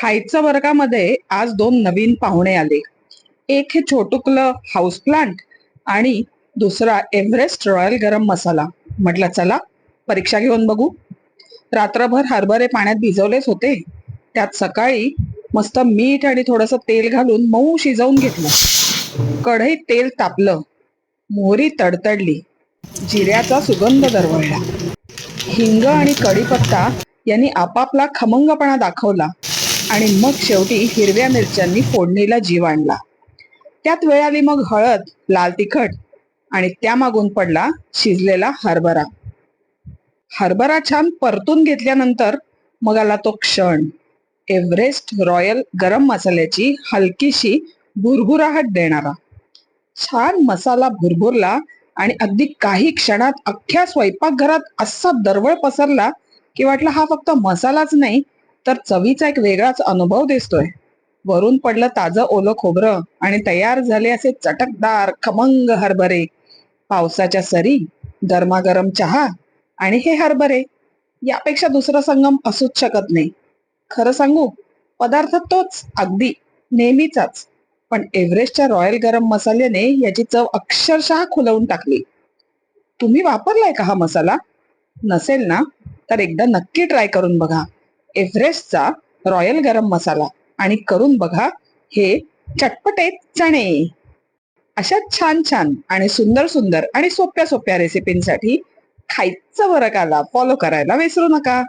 खायचं वर्गामध्ये आज दोन नवीन पाहुणे आले. एक हे छोटुकलं हाऊस प्लांट आणि दुसरा एव्हरेस्ट रॉयल गरम मसाला. म्हटलं चला परीक्षा घेऊन बघू. रात्रभर हरभरे पाण्यात भिजवलेच होते. त्यात सकाळी मस्त मीठ आणि थोडंसं तेल घालून मऊ शिजवून घेतलं. कढईत तेल तापलं, मोहरी तडतडली, जिऱ्याचा सुगंध दरवळला. हिंग आणि कढीपत्ता यांनी आपापला खमंगपणा दाखवला आणि मग शेवटी हिरव्या मिरच्यांनी फोडणीला जीव आणला. त्यात वेळ आली मग हळद, लाल तिखट आणि त्यामागून पडला शिजलेला हरभरा. हरभरा छान परतून घेतल्यानंतर मग आला तो क्षण, एव्हरेस्ट रॉयल गरम मसाल्याची हलकीशी भुरभुराहट देणारा. छान मसाला भुरभुरला आणि अगदी काही क्षणात अख्ख्या स्वयंपाकघरात असा दरवळ पसरला की वाटलं हा फक्त मसालाच नाही तर चवीचा एक वेगळाच अनुभव दिसतोय. वरून पडलं ताजं ओलं खोबरं आणि तयार झाले असे चटकदार खमंग हरभरे. पावसाच्या सरी, गरमागरम चहा आणि हे हरभरे, यापेक्षा दुसरा संगम असूच शकत नाही. खरं सांगू, पदार्थ तोच अगदी नेहमीचाच, पण एव्हरेस्टच्या रॉयल गरम मसाल्याने याची चव अक्षरशः खुलवून टाकली. तुम्ही वापरलाय का हा मसाला? नसेल ना, तर एकदा नक्की ट्राय करून बघा एव्हरेस्टचा रॉयल गरम मसाला आणि करून बघा हे चटपटे चणे. अशा छान छान आणि सुंदर सुंदर आणि सोप्या सोप्या रेसिपींसाठी खायचं वरकाला फॉलो करायला विसरू नका.